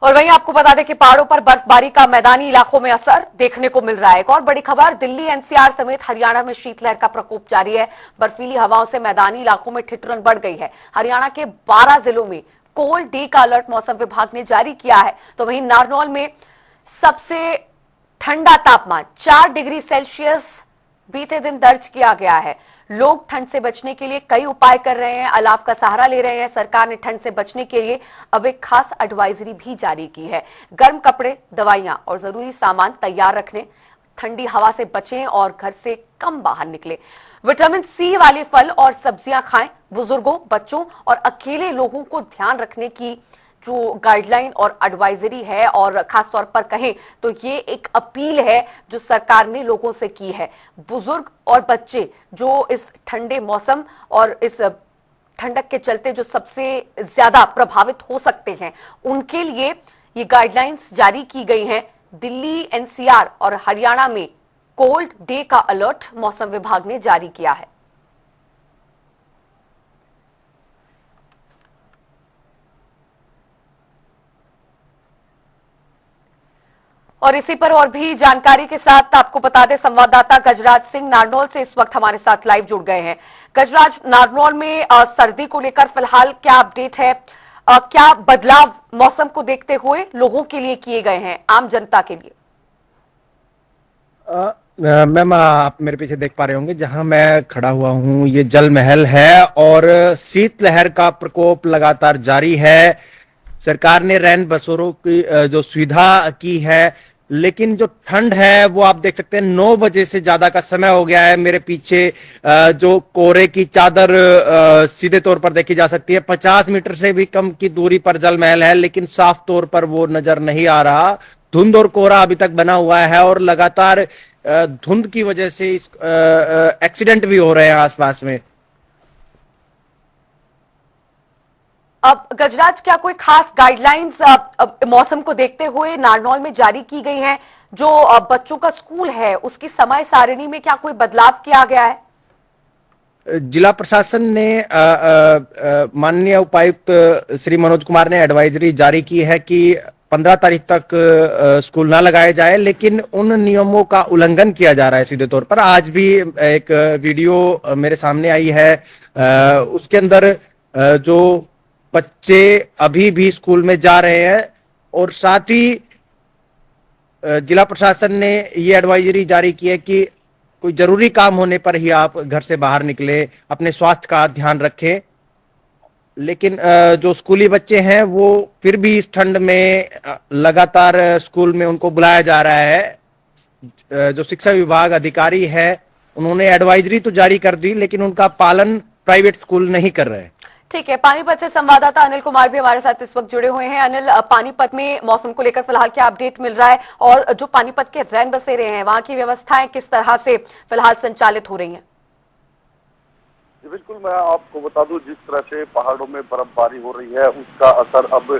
और वहीं आपको बता दें कि पहाड़ों पर बर्फबारी का मैदानी इलाकों में असर देखने को मिल रहा है। एक और बड़ी खबर, दिल्ली एनसीआर समेत हरियाणा में शीतलहर का प्रकोप जारी है। बर्फीली हवाओं से मैदानी इलाकों में ठिठुरन बढ़ गई है। हरियाणा के 12 जिलों में कोल्ड डे का अलर्ट मौसम विभाग ने जारी किया है। तो वहीं नारनौल में सबसे ठंडा तापमान 4 डिग्री सेल्सियस बीते दिन दर्ज किया गया है। लोग ठंड से बचने के लिए कई उपाय कर रहे हैं, अलाव का सहारा ले रहे हैं। सरकार ने ठंड से बचने के लिए अब एक खास एडवाइजरी भी जारी की है। गर्म कपड़े, दवाइयां और जरूरी सामान तैयार रखने, ठंडी हवा से बचें और घर से कम बाहर निकलें। विटामिन सी वाले फल और सब्जियां खाएं। बुजुर्गों, बच्चों और अकेले लोगों को ध्यान रखने की जो गाइडलाइन और एडवाइजरी है, और खासतौर पर कहें तो ये एक अपील है जो सरकार ने लोगों से की है। बुजुर्ग और बच्चे जो इस ठंडे मौसम और इस ठंडक के चलते जो सबसे ज्यादा प्रभावित हो सकते हैं, उनके लिए ये गाइडलाइंस जारी की गई हैं। दिल्ली एनसीआर और हरियाणा में कोल्ड डे का अलर्ट मौसम विभाग ने जारी किया है। और इसी पर और भी जानकारी के साथ आपको बता दें, संवाददाता गजराज सिंह नारनौल से इस वक्त हमारे साथ लाइव जुड़ गए हैं। गजराज, नारनौल में सर्दी को लेकर फिलहाल क्या अपडेट है? क्या बदलाव मौसम को देखते हुए लोगों के लिए किए गए हैं, आम जनता के लिए? मैम, आप मेरे पीछे देख पा रहे होंगे, जहां मैं खड़ा हुआ हूं ये जल महल है और शीतलहर का प्रकोप लगातार जारी है। सरकार ने रैन बसेरों की जो सुविधा की है, लेकिन जो ठंड है वो आप देख सकते हैं 9 बजे से ज्यादा का समय हो गया है। मेरे पीछे जो कोहरे की चादर सीधे तौर पर देखी जा सकती है। 50 मीटर से भी कम की दूरी पर जल महल है, लेकिन साफ तौर पर वो नजर नहीं आ रहा। धुंध और कोहरा अभी तक बना हुआ है और लगातार धुंध की वजह से इस एक्सीडेंट भी हो रहे हैं आसपास में। अब गजराज, क्या कोई खास गाइडलाइंस मौसम को देखते हुए नारनौल में जारी की गई हैं? जो बच्चों का स्कूल है उसकी समय सारिणी में क्या कोई बदलाव किया गया है? जिला प्रशासन ने माननीय उपायुक्त श्री मनोज कुमार ने एडवाइजरी जारी की है कि 15 तारीख तक स्कूल ना लगाए जाए, लेकिन उन नियमों का उल्लंघन किया जा रहा है सीधे तौर पर। आज भी एक वीडियो मेरे सामने आई है, उसके अंदर जो बच्चे अभी भी स्कूल में जा रहे हैं, और साथ ही जिला प्रशासन ने ये एडवाइजरी जारी की है कि कोई जरूरी काम होने पर ही आप घर से बाहर निकले, अपने स्वास्थ्य का ध्यान रखें। लेकिन जो स्कूली बच्चे हैं वो फिर भी इस ठंड में लगातार स्कूल में उनको बुलाया जा रहा है। जो शिक्षा विभाग अधिकारी है उन्होंने एडवाइजरी तो जारी कर दी, लेकिन उनका पालन प्राइवेट स्कूल नहीं कर रहे हैं। ठीक है, पानीपत से संवाददाता अनिल कुमार भी हमारे साथ इस वक्त जुड़े हुए हैं। अनिल, पानीपत में मौसम को लेकर फिलहाल क्या अपडेट मिल रहा है, और जो पानीपत के रैन बसेरे हैं वहां की व्यवस्थाएं किस तरह से फिलहाल संचालित हो रही हैं? बिल्कुल, मैं आपको बता दूं, जिस तरह से पहाड़ों में बर्फबारी हो रही है उसका असर अब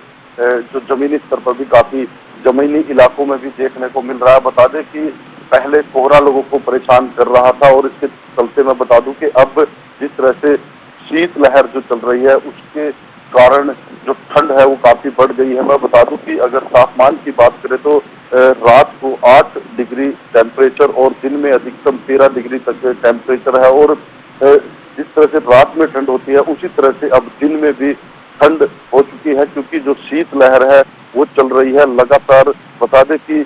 जो जमीनी स्तर पर भी काफी जमीनी इलाकों में भी देखने को मिल रहा है। बता दें कि पहले कोहरा लोगों को परेशान कर रहा था, और इसके चलते मैं बता दूं कि अब जिस तरह से शीतलहर जो चल रही है उसके कारण जो ठंड है वो काफी बढ़ गई है। मैं बता दूं कि अगर तापमान की बात करें तो रात को 8 डिग्री टेम्परेचर और दिन में अधिकतम 13 डिग्री तक टेम्परेचर है। और जिस तरह से रात में ठंड होती है उसी तरह से अब दिन में भी ठंड हो चुकी है, क्योंकि जो शीतलहर है वो चल रही है लगातार। बता दें कि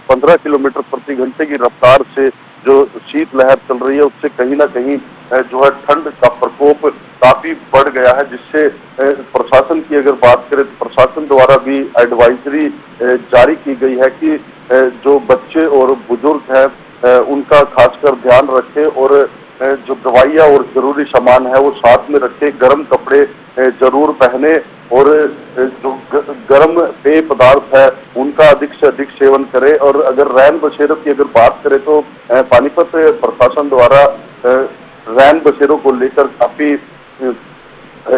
15 किलोमीटर प्रति घंटे की रफ्तार से जो शीतलहर चल रही है उससे कहीं ना कहीं जो है ठंड का प्रकोप काफी बढ़ गया है, जिससे प्रशासन की अगर बात करें तो प्रशासन द्वारा भी एडवाइजरी जारी की गई है कि जो बच्चे और बुजुर्ग हैं उनका खासकर ध्यान रखें, और जो दवाइयाँ और जरूरी सामान है वो साथ में रखें, गर्म कपड़े जरूर पहने, और जो गर्म पेय पदार्थ है उनका अधिक से अधिक सेवन करें। और अगर रैन बसेरों की अगर बात करें तो पानीपत प्रशासन द्वारा रैन बसेरों को लेकर काफी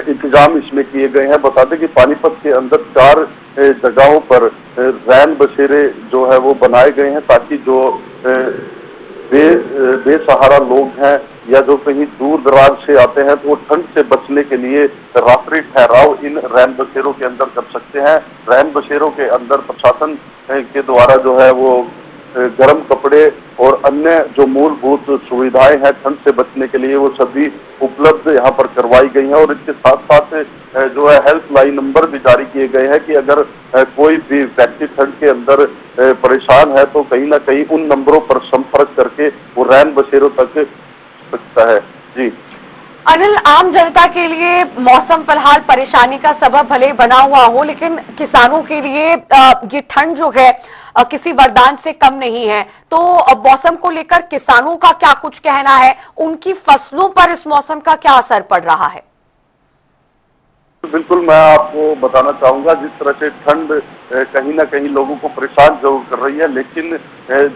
इंतजाम इसमें किए गए हैं। बता दें कि पानीपत के अंदर 4 जगहों पर रैन बसेरे जो है वो बनाए गए हैं, ताकि जो बेसहारा लोग हैं या जो कहीं दूर दराज से आते हैं, तो वो ठंड से बचने के लिए रात्रि ठहराव इन रैन बसेरों के अंदर कर सकते हैं। रैन बसेरों के अंदर प्रशासन के द्वारा जो है वो गर्म कपड़े और अन्य जो मूलभूत सुविधाएं हैं ठंड से बचने के लिए, वो सभी उपलब्ध यहाँ पर करवाई गई हैं। और इसके साथ साथ जो है हेल्पलाइन नंबर भी जारी किए गए हैं कि अगर कोई भी व्यक्ति ठंड के अंदर परेशान है तो कहीं ना कहीं उन नंबरों पर संपर्क करके वो रैन बसेरों तक सकता है। जी अनिल, आम जनता के लिए मौसम फिलहाल परेशानी का सबब भले ही बना हुआ हो, लेकिन किसानों के लिए ये ठंड जो है किसी वरदान से कम नहीं है। तो मौसम को लेकर किसानों का क्या कुछ कहना है, उनकी फसलों पर इस मौसम का क्या असर पड़ रहा है? बिल्कुल, मैं आपको बताना चाहूंगा, जिस तरह से ठंड कहीं ना कहीं लोगों को परेशान जरूर कर रही है, लेकिन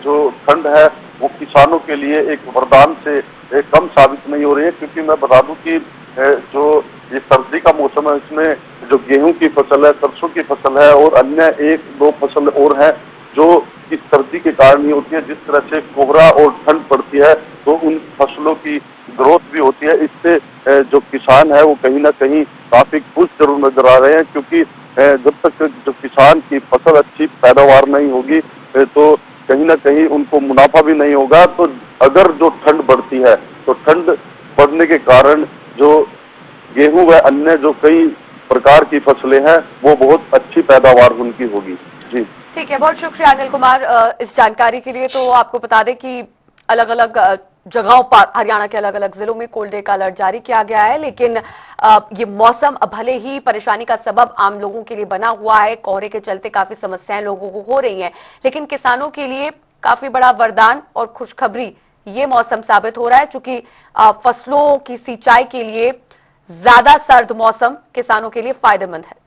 जो ठंड है वो किसानों के लिए एक वरदान से कम साबित नहीं हो रही है। क्योंकि मैं बता दूं कि जो ये सर्दी का मौसम है, इसमें जो गेहूं की फसल है, सरसों की फसल है और अन्य एक दो फसल और है जो इस सर्दी के कारण ही होती है। जिस तरह से कोहरा और ठंड पड़ती है तो उन फसलों की ग्रोथ भी होती है। इससे जो किसान है वो कहीं ना कहीं काफी खुश जरूर नजर आ रहे हैं, क्योंकि जब तक जो किसान की फसल अच्छी पैदावार नहीं होगी तो कहीं ना कहीं उनको मुनाफा भी नहीं होगा। तो अगर जो ठंड बढ़ती है तो ठंड बढ़ने के कारण जो गेहूं व अन्य जो कई प्रकार की फसलें हैं वो बहुत अच्छी पैदावार उनकी होगी। जी ठीक है, बहुत शुक्रिया अनिल कुमार इस जानकारी के लिए। तो आपको बता दें कि अलग अलग जगहों पर हरियाणा के अलग अलग जिलों में कोल्ड डे का अलर्ट जारी किया गया है, लेकिन ये मौसम भले ही परेशानी का सबब आम लोगों के लिए बना हुआ है, कोहरे के चलते काफी समस्याएं लोगों को हो रही हैं, लेकिन किसानों के लिए काफी बड़ा वरदान और खुशखबरी ये मौसम साबित हो रहा है, चूंकि फसलों की सिंचाई के लिए ज्यादा सर्द मौसम किसानों के लिए फायदेमंद है।